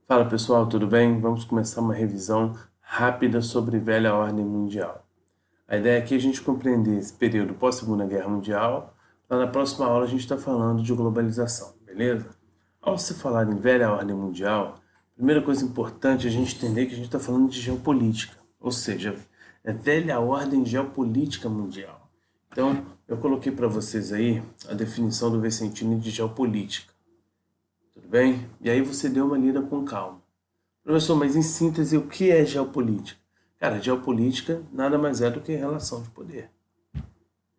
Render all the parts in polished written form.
Fala pessoal, tudo bem? Vamos começar uma revisão rápida sobre velha ordem mundial. A ideia aqui é a gente compreender esse período pós-Segunda Guerra Mundial. Lá na próxima aula a gente está falando de globalização, beleza? Ao se falar em velha ordem mundial, a primeira coisa importante é a gente entender que a gente está falando de geopolítica, ou seja, é velha ordem geopolítica mundial. Então, eu coloquei para vocês aí a definição do Vicentini de geopolítica, tudo bem? E aí você deu uma lida com calma. Professor, mas em síntese, o que é geopolítica? Cara, geopolítica nada mais é do que relação de poder.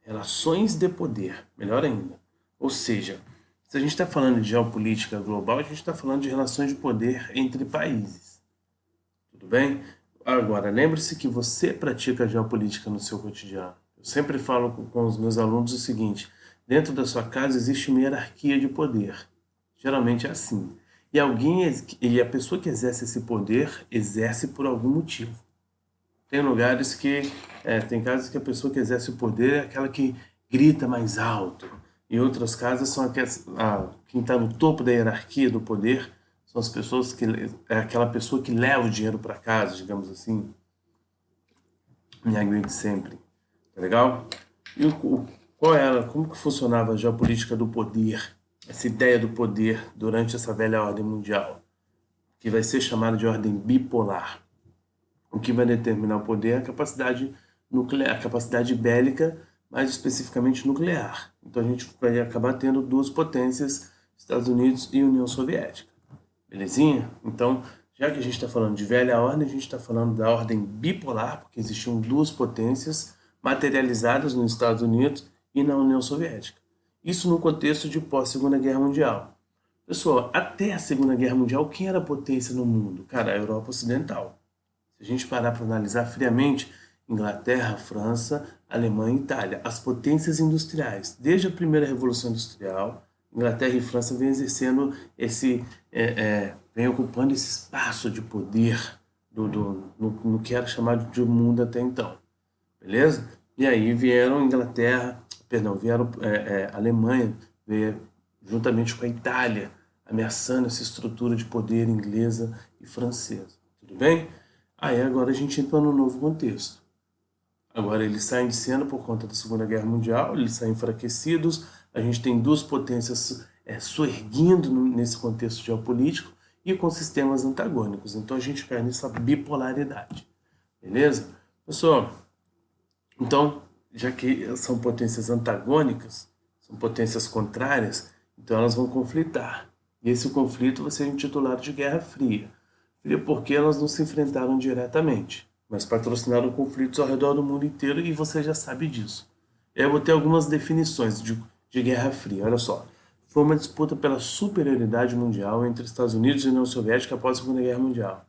Relações de poder, melhor ainda. Ou seja, se a gente está falando de geopolítica global, a gente está falando de relações de poder entre países. Tudo bem? Agora, lembre-se que você pratica geopolítica no seu cotidiano. Eu sempre falo com os meus alunos o seguinte: dentro da sua casa existe uma hierarquia de poder. Geralmente é assim. E a pessoa que exerce esse poder exerce por algum motivo. Tem lugares tem casos que a pessoa que exerce o poder é aquela que grita mais alto. Em outras casas são quem está no topo da hierarquia do poder são as pessoas que é aquela pessoa que leva o dinheiro para casa, digamos assim, em aguente sempre. Tá legal? E como que funcionava a geopolítica do poder? Essa ideia do poder durante essa velha ordem mundial, que vai ser chamada de ordem bipolar. O que vai determinar o poder é a capacidade nuclear, a capacidade bélica, mais especificamente nuclear. Então a gente vai acabar tendo duas potências, Estados Unidos e União Soviética. Belezinha? Então, já que a gente está falando de velha ordem, a gente está falando da ordem bipolar, porque existiam duas potências materializadas nos Estados Unidos e na União Soviética. Isso no contexto de pós-Segunda Guerra Mundial. Pessoal, até a Segunda Guerra Mundial, quem era potência no mundo? Cara, a Europa Ocidental. Se a gente parar para analisar friamente, Inglaterra, França, Alemanha e Itália, as potências industriais. Desde a primeira Revolução Industrial, Inglaterra e França vêm exercendo vêm ocupando esse espaço de poder no que era chamado de mundo até então, beleza? E aí vieram vieram Alemanha, veio juntamente com a Itália, ameaçando essa estrutura de poder inglesa e francesa, tudo bem? Aí agora a gente entra num novo contexto. Agora eles saem de cena por conta da Segunda Guerra Mundial, eles saem enfraquecidos, a gente tem duas potências soerguindo nesse contexto geopolítico e com sistemas antagônicos. Então a gente cai nessa bipolaridade. Beleza? Pessoal, então, já que são potências antagônicas, são potências contrárias, então elas vão conflitar. E esse conflito vai ser intitulado de Guerra Fria. Fria porque elas não se enfrentaram diretamente, mas patrocinaram conflitos ao redor do mundo inteiro e você já sabe disso. Eu vou ter algumas definições de Guerra Fria. Olha só. Foi uma disputa pela superioridade mundial entre Estados Unidos e União Soviética após a Segunda Guerra Mundial.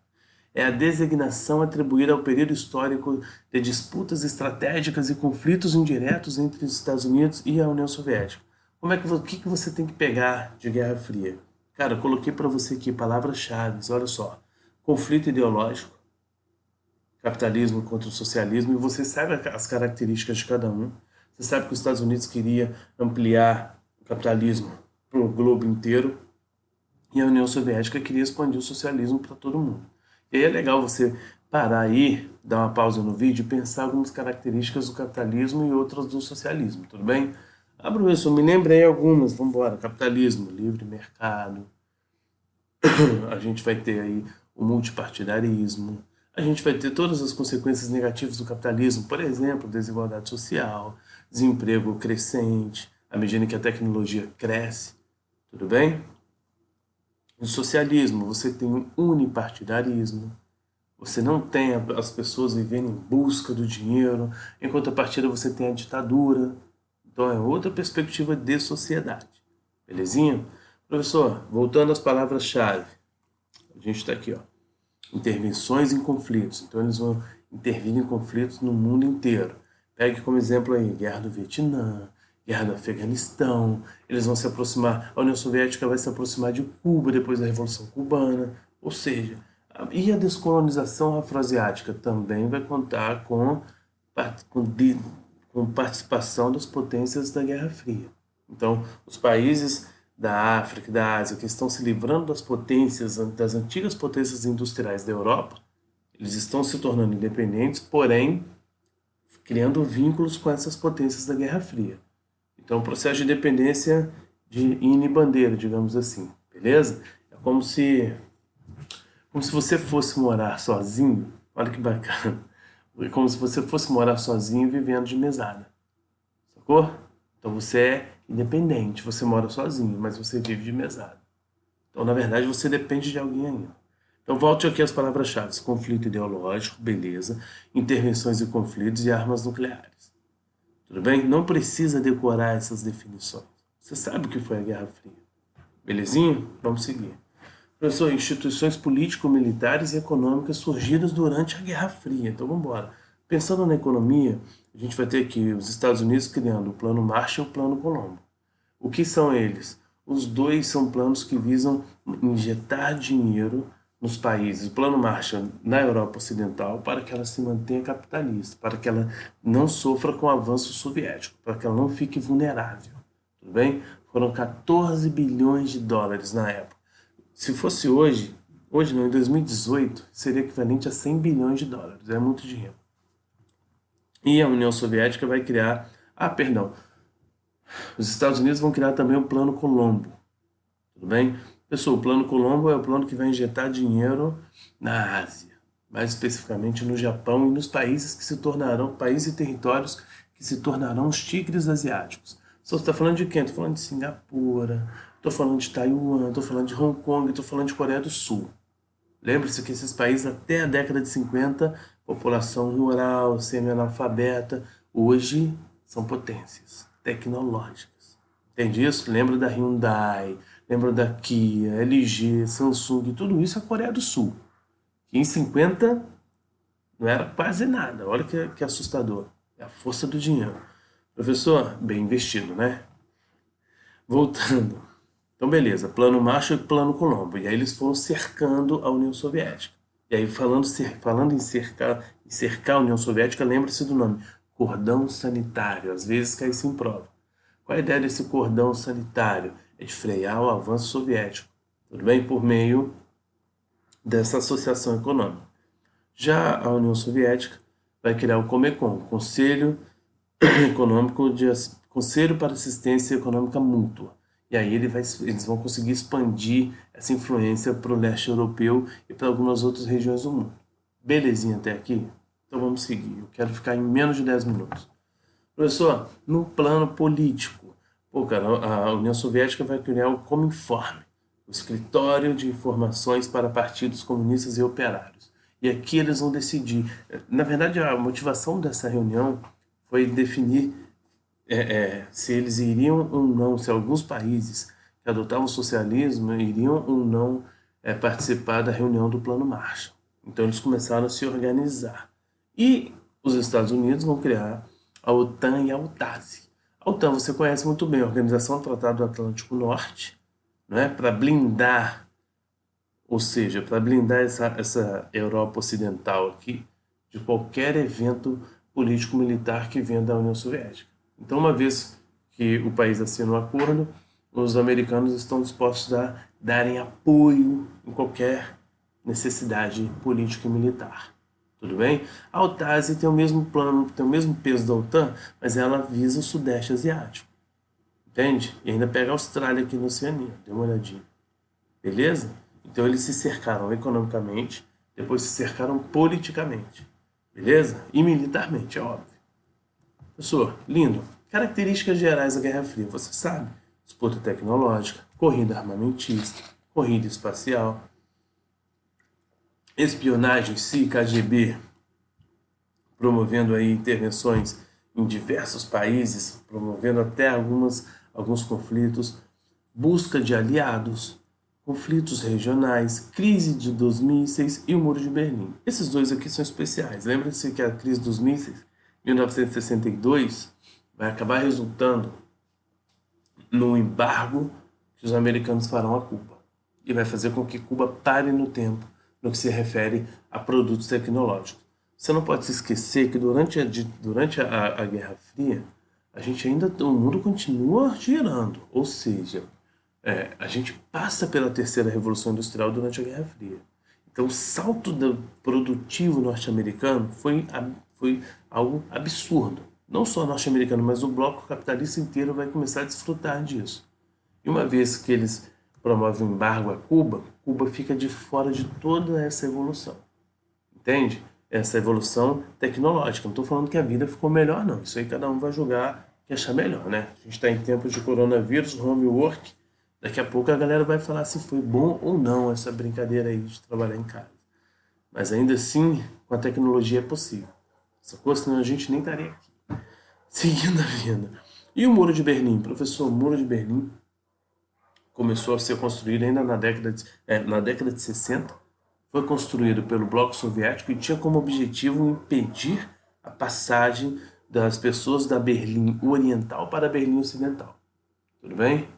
É a designação atribuída ao período histórico de disputas estratégicas e conflitos indiretos entre os Estados Unidos e a União Soviética. O que você tem que pegar de Guerra Fria? Cara, eu coloquei para você aqui palavras-chave, olha só. Conflito ideológico, capitalismo contra o socialismo, e você sabe as características de cada um. Você sabe que os Estados Unidos queria ampliar o capitalismo para o globo inteiro e a União Soviética queria expandir o socialismo para todo mundo. E aí é legal você parar aí, dar uma pausa no vídeo e pensar algumas características do capitalismo e outras do socialismo, tudo bem? Ah, professor, me lembrei algumas, vamos embora. Capitalismo, livre mercado, a gente vai ter aí o multipartidarismo, a gente vai ter todas as consequências negativas do capitalismo, por exemplo, desigualdade social, desemprego crescente, à medida que a tecnologia cresce, tudo bem? No socialismo, você tem o unipartidarismo, você não tem as pessoas vivendo em busca do dinheiro, em contrapartida você tem a ditadura, então é outra perspectiva de sociedade, belezinha? Professor, voltando às palavras-chave, a gente está aqui, ó. Intervenções em conflitos. Então eles vão intervir em conflitos no mundo inteiro. Pegue como exemplo aí, Guerra do Vietnã, Guerra do Afeganistão. Eles vão se aproximar, a União Soviética vai se aproximar de Cuba depois da Revolução Cubana. Ou seja, e a descolonização afroasiática também vai contar com participação das potências da Guerra Fria. Então, os países da África e da Ásia, que estão se livrando das potências, das antigas potências industriais da Europa, eles estão se tornando independentes, porém criando vínculos com essas potências da Guerra Fria. Então, o processo de independência de Ine Bandeira, digamos assim, beleza? É como se você fosse morar sozinho, olha que bacana, é como se você fosse morar sozinho vivendo de mesada, sacou? Então você é independente, você mora sozinho, mas você vive de mesada. Então, na verdade, você depende de alguém ainda. Então, volte aqui às palavras-chave: conflito ideológico, beleza, intervenções e conflitos e armas nucleares. Tudo bem? Não precisa decorar essas definições. Você sabe o que foi a Guerra Fria. Belezinha? Vamos seguir. Professor, instituições político-militares e econômicas surgidas durante a Guerra Fria. Então, vamos embora. Pensando na economia, a gente vai ter aqui os Estados Unidos criando o Plano Marshall e o Plano Colombo. O que são eles? Os dois são planos que visam injetar dinheiro nos países. O Plano Marshall na Europa Ocidental para que ela se mantenha capitalista, para que ela não sofra com o avanço soviético, para que ela não fique vulnerável. Tudo bem? Foram 14 bilhões de dólares na época. Se fosse hoje não, em 2018, seria equivalente a 100 bilhões de dólares. É muito dinheiro. E a União Soviética vai criar... Ah, perdão. Os Estados Unidos vão criar também o Plano Colombo. Tudo bem? Pessoal, o Plano Colombo é o plano que vai injetar dinheiro na Ásia. Mais especificamente no Japão e nos países que se tornarão... Países e territórios que se tornarão os tigres asiáticos. Você está falando de quem? Estou falando de Singapura, estou falando de Taiwan, estou falando de Hong Kong, estou falando de Coreia do Sul. Lembre-se que esses países, até a década de 50, população rural, semi-analfabeta, hoje são potências tecnológicas. Entende isso? Lembra da Hyundai, lembra da Kia, LG, Samsung, tudo isso é a Coreia do Sul. Que em 50 não era quase nada. Olha que assustador. É a força do dinheiro. Professor, bem investido, né? Voltando. Então, beleza, plano Marshall e plano Colombo. E aí eles foram cercando a União Soviética. E aí, falando em cercar a União Soviética, lembre-se do nome: cordão sanitário. Às vezes cai isso em prova. Qual a ideia desse cordão sanitário? É de frear o avanço soviético. Tudo bem? Por meio dessa associação econômica. Já a União Soviética vai criar o Comecon, Conselho Econômico de Conselho para Assistência Econômica Mútua. E aí eles vão conseguir expandir essa influência para o leste europeu e para algumas outras regiões do mundo. Belezinha até aqui? Então vamos seguir. Eu quero ficar em menos de 10 minutos. Professor, no plano político, a União Soviética vai criar o Cominform, o Escritório de Informações para Partidos Comunistas e Operários. E aqui eles vão decidir. Na verdade, a motivação dessa reunião foi definir se eles iriam ou não, se alguns países que adotavam o socialismo iriam ou não participar da reunião do Plano Marshall. Então eles começaram a se organizar. E os Estados Unidos vão criar a OTAN e a OTASE. A OTAN você conhece muito bem, a Organização do Tratado do Atlântico Norte, né, para blindar, ou seja, para blindar essa Europa Ocidental aqui de qualquer evento político-militar que venha da União Soviética. Então, uma vez que o país assina um acordo, os americanos estão dispostos a darem apoio em qualquer necessidade política e militar. Tudo bem? A OTASE tem o mesmo plano, tem o mesmo peso da OTAN, mas ela visa o Sudeste Asiático. Entende? E ainda pega a Austrália aqui na Oceania. Dê uma olhadinha. Beleza? Então eles se cercaram economicamente, depois se cercaram politicamente. Beleza? E militarmente, é óbvio. Professor, lindo. Características gerais da Guerra Fria. Você sabe? Disputa tecnológica, corrida armamentista, corrida espacial, espionagem, CIA, KGB, promovendo aí intervenções em diversos países, promovendo até alguns conflitos, busca de aliados, conflitos regionais, crise dos mísseis e o Muro de Berlim. Esses dois aqui são especiais. Lembra-se que a crise dos mísseis, 1962, vai acabar resultando no embargo que os americanos farão a Cuba. E vai fazer com que Cuba pare no tempo no que se refere a produtos tecnológicos. Você não pode se esquecer que durante a Guerra Fria, o mundo continua girando. Ou seja, A gente passa pela terceira revolução industrial durante a Guerra Fria. Então, o salto produtivo norte-americano foi algo absurdo. Não só norte-americano, mas o bloco capitalista inteiro vai começar a desfrutar disso. E uma vez que eles promovem o embargo a Cuba, Cuba fica de fora de toda essa evolução. Entende? Essa evolução tecnológica. Não estou falando que a vida ficou melhor, não. Isso aí cada um vai julgar que achar melhor, né? A gente está em tempos de coronavírus, homework. Daqui a pouco a galera vai falar se foi bom ou não essa brincadeira aí de trabalhar em casa. Mas ainda assim, com a tecnologia é possível. Sacou? Senão a gente nem estaria aqui. Seguindo a vida. E o Muro de Berlim? Professor, o Muro de Berlim começou a ser construído ainda na década de 60. Foi construído pelo Bloco Soviético e tinha como objetivo impedir a passagem das pessoas da Berlim Oriental para a Berlim Ocidental. Tudo bem?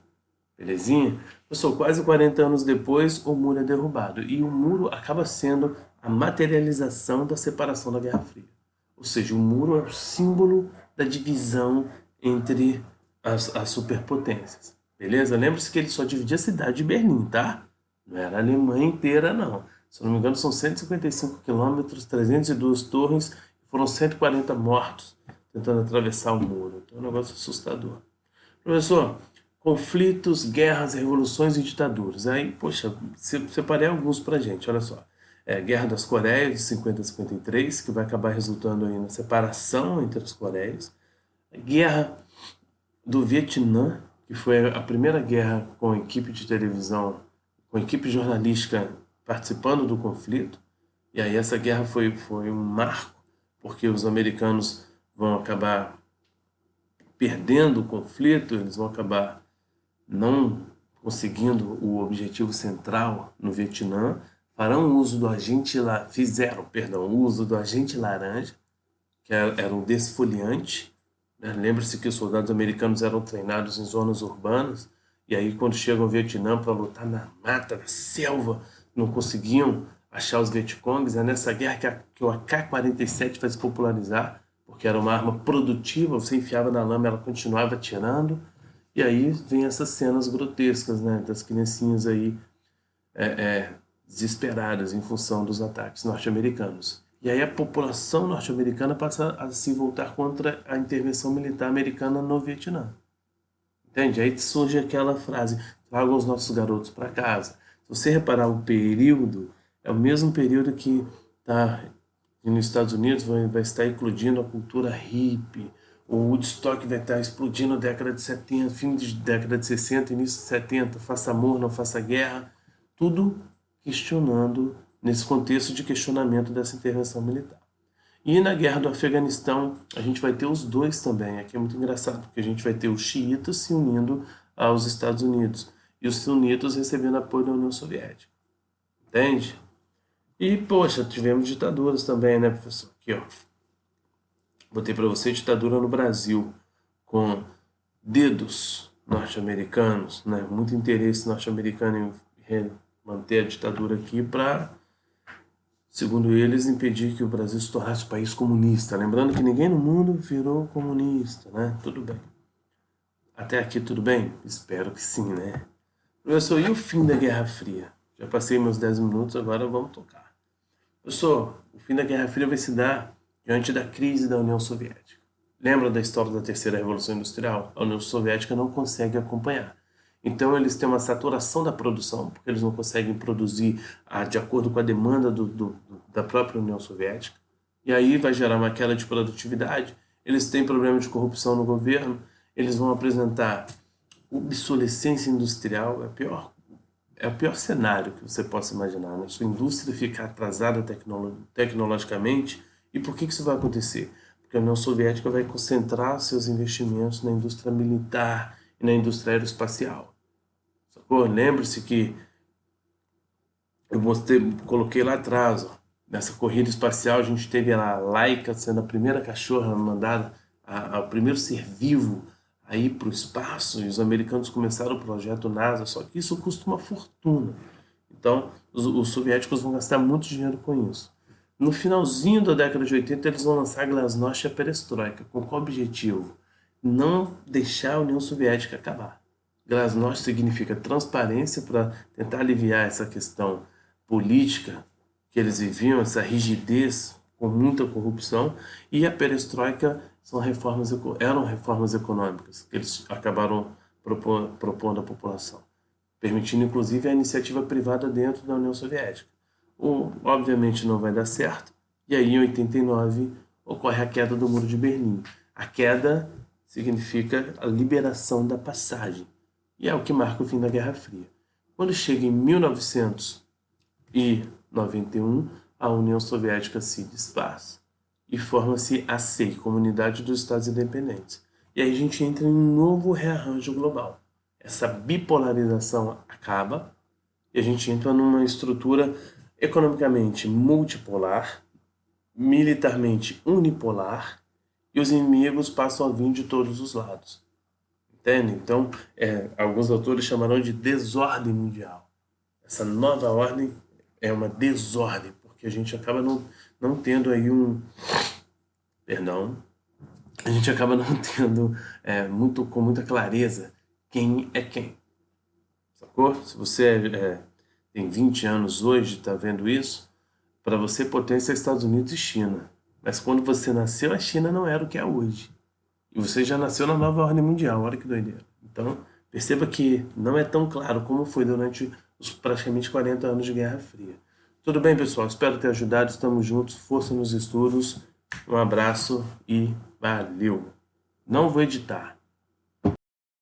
Belezinha? Pessoal, quase 40 anos depois, o muro é derrubado. E o muro acaba sendo a materialização da separação da Guerra Fria. Ou seja, o muro é o símbolo da divisão entre as superpotências. Beleza? Lembre-se que ele só dividia a cidade de Berlim, tá? Não era a Alemanha inteira, não. Se não me engano, são 155 quilômetros, 302 torres, foram 140 mortos tentando atravessar o muro. Então é um negócio assustador. Professor, conflitos, guerras, revoluções e ditaduras. Aí, poxa, separei alguns pra gente, olha só. Guerra das Coreias, de 50 a 53, que vai acabar resultando aí na separação entre as Coreias. Guerra do Vietnã, que foi a primeira guerra com equipe de televisão, com equipe jornalística participando do conflito. E aí essa guerra foi um marco, porque os americanos vão acabar perdendo o conflito, eles vão acabar não conseguindo o objetivo central no Vietnã, fizeram uso do agente laranja, que era um desfoliante. Né? Lembre-se que os soldados americanos eram treinados em zonas urbanas, e aí quando chegam ao Vietnã para lutar na mata, na selva, não conseguiam achar os Vietcongs. É nessa guerra que o AK-47 vai se popularizar, porque era uma arma produtiva, você enfiava na lama, ela continuava atirando. E aí vem essas cenas grotescas, né, das criancinhas aí desesperadas em função dos ataques norte-americanos. E aí a população norte-americana passa a se voltar contra a intervenção militar americana no Vietnã. Entende? Aí surge aquela frase, tragam os nossos garotos para casa. Se você reparar o período, é o mesmo período que está nos Estados Unidos, vai estar eclodindo a cultura hippie. O Woodstock vai estar explodindo na década de 70, fim de década de 60, início de 70, faça amor, não faça guerra. Tudo questionando, nesse contexto de questionamento dessa intervenção militar. E na guerra do Afeganistão, a gente vai ter os dois também. Aqui é muito engraçado, porque a gente vai ter os xiitas se unindo aos Estados Unidos e os sunitas recebendo apoio da União Soviética. Entende? E, poxa, tivemos ditaduras também, né, professor? Aqui, ó. Botei para você ditadura no Brasil, com dedos norte-americanos, né? Muito interesse norte-americano em manter a ditadura aqui para, segundo eles, impedir que o Brasil se tornasse um país comunista. Lembrando que ninguém no mundo virou comunista, né? Tudo bem. Até aqui tudo bem? Espero que sim, né? Professor, e o fim da Guerra Fria? Já passei meus 10 minutos, agora vamos tocar. Professor, o fim da Guerra Fria vai se dar diante da crise da União Soviética. Lembra da história da Terceira Revolução Industrial? A União Soviética não consegue acompanhar. Então eles têm uma saturação da produção, porque eles não conseguem produzir de acordo com a demanda da própria União Soviética. E aí vai gerar uma queda de produtividade. Eles têm problema de corrupção no governo. Eles vão apresentar obsolescência industrial. É o pior cenário que você possa imaginar. Né? Sua indústria ficar atrasada tecnologicamente. E por que isso vai acontecer? Porque a União Soviética vai concentrar seus investimentos na indústria militar e na indústria aeroespacial. Sacou? Lembre-se que eu coloquei lá atrás, ó, nessa corrida espacial, a gente teve a Laika sendo a primeira cachorra mandada, o primeiro ser vivo a ir para o espaço, e os americanos começaram o projeto NASA, só que isso custa uma fortuna. Então, os soviéticos vão gastar muito dinheiro com isso. No finalzinho da década de 80, eles vão lançar a Glasnost e a Perestroika. Com qual objetivo? Não deixar a União Soviética acabar. Glasnost significa transparência para tentar aliviar essa questão política que eles viviam, essa rigidez com muita corrupção, e a perestroika eram reformas econômicas que eles acabaram propondo à população, permitindo inclusive a iniciativa privada dentro da União Soviética. Obviamente não vai dar certo, e aí em 89 ocorre a queda do Muro de Berlim. A queda significa a liberação da passagem, e é o que marca o fim da Guerra Fria. Quando chega em 1991, a União Soviética se desfaz e forma-se a CEI, Comunidade dos Estados Independentes. E aí a gente entra em um novo rearranjo global. Essa bipolarização acaba e a gente entra numa estrutura economicamente multipolar, militarmente unipolar, e os inimigos passam a vir de todos os lados. Entende? Então, alguns autores chamarão de desordem mundial. Essa nova ordem é uma desordem, porque a gente acaba não tendo aí a gente acaba não tendo com muita clareza quem é quem. Sacou? Se você tem 20 anos hoje, está vendo isso, para você potência é Estados Unidos e China. Mas quando você nasceu, a China não era o que é hoje. E você já nasceu na nova ordem mundial, olha que doideira. Então, perceba que não é tão claro como foi durante os praticamente 40 anos de Guerra Fria. Tudo bem, pessoal? Espero ter ajudado. Estamos juntos. Força nos estudos. Um abraço e valeu! Não vou editar.